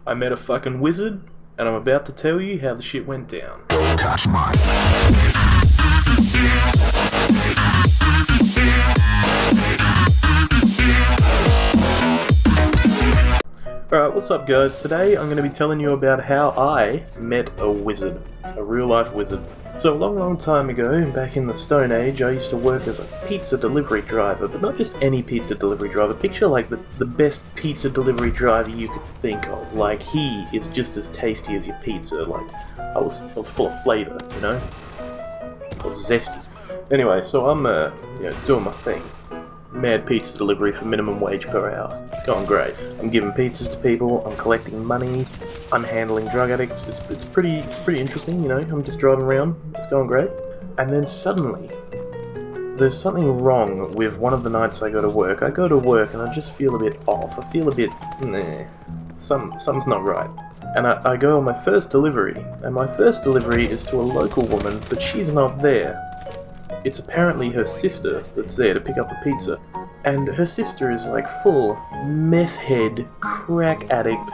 I met a fucking wizard, and I'm about to tell you how the shit went down. Don't touch mine. Alright, what's up guys? Today I'm going to be telling you about how I met a wizard. A real life wizard. So a long time ago, back in the Stone Age, I used to work as a pizza delivery driver, but not just any pizza delivery driver. Picture like the best pizza delivery driver you could think of. Like, he is just as tasty as your pizza. Like, I was full of flavour, you know? I was zesty. Anyway, so I'm doing my thing. Mad pizza delivery for minimum wage per hour. It's going great. I'm giving pizzas to people, I'm collecting money, I'm handling drug addicts. It's pretty interesting, you know. I'm just driving around, it's going great. And then suddenly, there's something wrong with one of the nights I go to work. I go to work and I just feel a bit off. I feel a bit, something's not right. And I go on my first delivery, and my first delivery is to a local woman, but she's not there. It's apparently her sister that's there to pick up the pizza. And her sister is like full meth head, crack addict,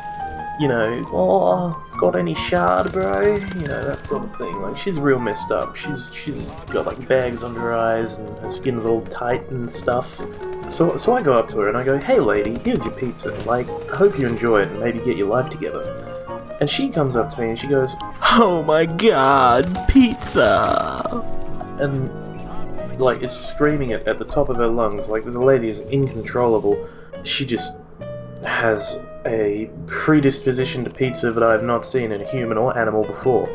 you know, oh, got any shard, bro? You know, that sort of thing. Like, she's real messed up. She's got like bags under her eyes and her skin's all tight and stuff. So I go up to her and I go, hey lady, here's your pizza. Like, I hope you enjoy it and maybe get your life together. And she comes up to me and she goes, oh my god, pizza! And like, is screaming it at the top of her lungs. Like, this lady is incontrollable. She just has a predisposition to pizza that I have not seen in a human or animal before.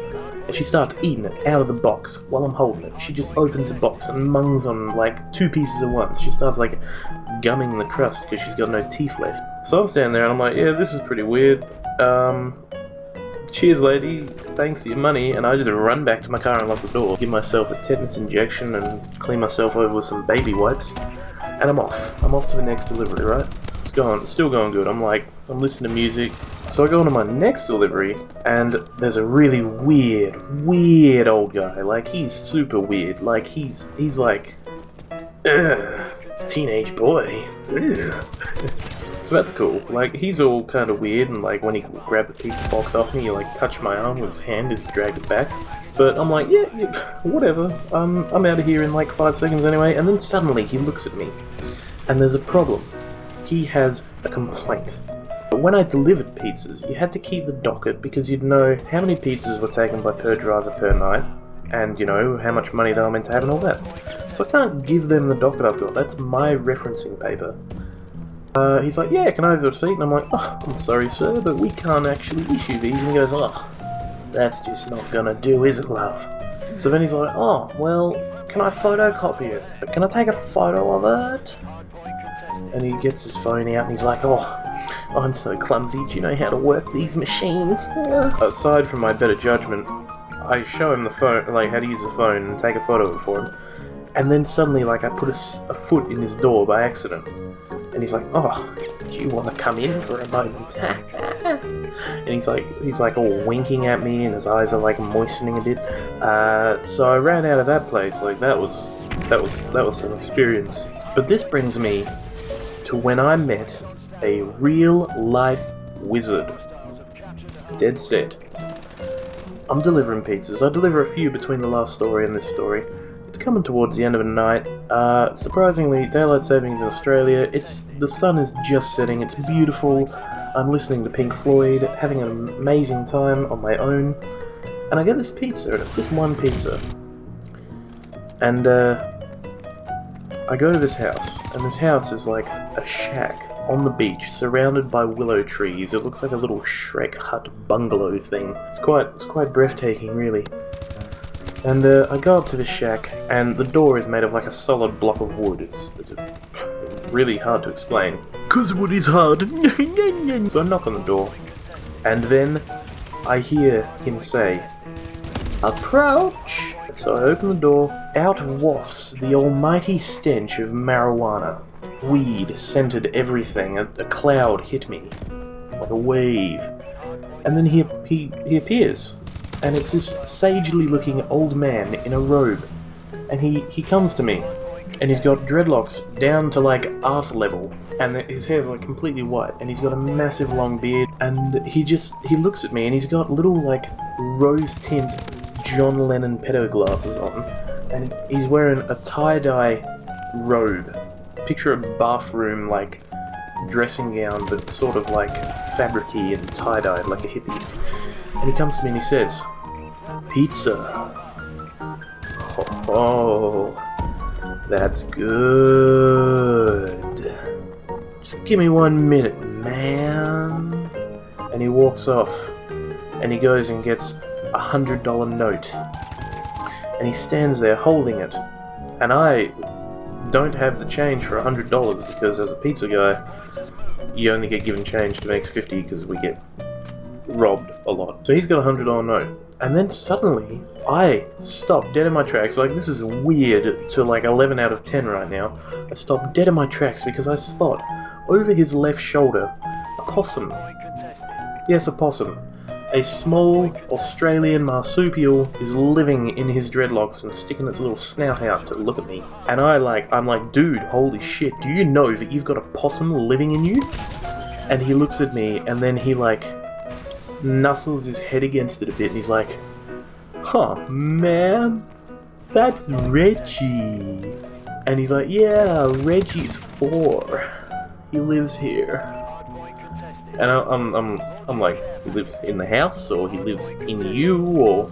And she starts eating it out of the box while I'm holding it. She just opens the box and mungs on like 2 pieces at once. She starts like gumming the crust because she's got no teeth left. So I'm standing there and I'm like, yeah, this is pretty weird. Cheers lady, thanks for your money, and I just run back to my car and lock the door, give myself a tetanus injection and clean myself over with some baby wipes, and I'm off to the next delivery, right? It's still going good. I'm listening to music. So I go on to my next delivery, and there's a really weird old guy. Like, he's super weird. Like, he's like, teenage boy. So that's cool. Like, he's all kind of weird, and like when he grabbed the pizza box off me, he like touched my arm with his hand as he dragged it back. But I'm like, yeah, whatever. I'm out of here in like 5 seconds anyway. And then suddenly he looks at me, and there's a problem. He has a complaint. But when I delivered pizzas, you had to keep the docket because you'd know how many pizzas were taken by per driver per night, and you know how much money they were meant to have and all that. So I can't give them the docket I've got. That's my referencing paper. He's like, yeah, can I have the receipt? And I'm like, oh, I'm sorry sir, but we can't actually issue these. And he goes, oh, that's just not gonna do, is it, love? So then he's like, oh, well, can I photocopy it? Can I take a photo of it? And he gets his phone out and he's like, oh, I'm so clumsy, do you know how to work these machines? Aside from my better judgment, I show him the phone, like how to use the phone and take a photo of it for him. And then suddenly, like, I put a foot in his door by accident. And he's like, oh, do you want to come in for a moment? And he's like all winking at me, and his eyes are like moistening a bit. So I ran out of that place. Like, that was an experience. But this brings me to when I met a real life wizard. Dead set. I'm delivering pizzas. I deliver a few between the last story and this story. It's coming towards the end of the night. Surprisingly, daylight savings in Australia, the sun is just setting, it's beautiful. I'm listening to Pink Floyd, having an amazing time on my own, and I get this pizza, and it's just one pizza. And I go to this house, and this house is like a shack on the beach, surrounded by willow trees. It looks like a little Shrek hut bungalow thing. It's quite breathtaking, really. And I go up to the shack, and the door is made of like a solid block of wood. It's really hard to explain. 'Cause wood is hard. So I knock on the door, and then I hear him say, approach! So I open the door. Out wafts the almighty stench of marijuana. Weed scented everything. A cloud hit me, like a wave. And then he appears. And it's this sagely looking old man in a robe. And he comes to me. and he's got dreadlocks down to like arse level, and his hair's like completely white, and he's got a massive long beard, and he looks at me, and he's got little like rose tint John Lennon pedo glasses on, and he's wearing a tie-dye robe. Picture a bathroom like dressing gown, but sort of like fabricy and tie-dyed like a hippie. And he comes to me and he says, "Pizza. Oh, that's good. Just give me 1 minute, man." And he walks off, and he goes and gets a $100 note. And he stands there holding it. And I don't have the change for $100 because as a pizza guy, you only get given change to makes 50 because we get robbed a lot. So he's got a $100 note. And then suddenly, I stop dead in my tracks. Like, this is weird to like 11 out of 10 right now. I stop dead in my tracks because I spot, over his left shoulder, a possum. Yes, a possum. A small Australian marsupial is living in his dreadlocks and sticking its little snout out to look at me. And I'm like, dude, holy shit, do you know that you've got a possum living in you? And he looks at me, and then he like nuzzles his head against it a bit, and he's like, "Huh, man, that's Reggie." And he's like, "Yeah, Reggie's 4. He lives here." And I'm like, he lives in the house, or he lives in you, or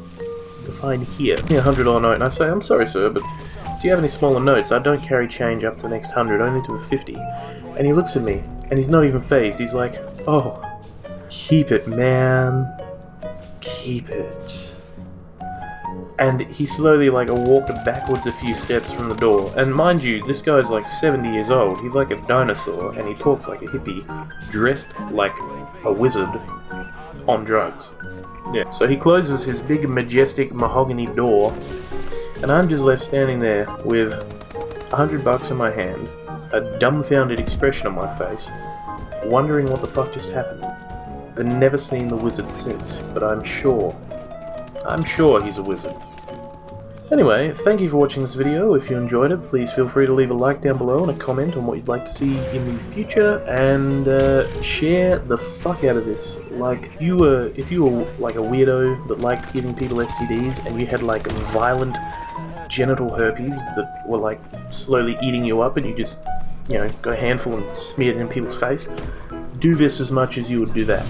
define here. Yeah, $100 note, and I say, "I'm sorry, sir, but do you have any smaller notes? I don't carry change up to the next 100, only to a 50. And he looks at me, and he's not even phased. He's like, "Oh, keep it, man. Keep it." And he slowly like walked backwards a few steps from the door. And mind you, this guy's like 70 years old. He's like a dinosaur, and he talks like a hippie, dressed like a wizard on drugs. Yeah, so he closes his big majestic mahogany door, and I'm just left standing there with $100 in my hand, a dumbfounded expression on my face, wondering what the fuck just happened. I've never seen the wizard since, but I'm sure he's a wizard. Anyway, thank you for watching this video. If you enjoyed it, please feel free to leave a like down below and a comment on what you'd like to see in the future, and share the fuck out of this. Like, if you were like a weirdo that liked giving people STDs, and you had like violent genital herpes that were like slowly eating you up, and you just, got a handful and smeared it in people's face, do this as much as you would do that.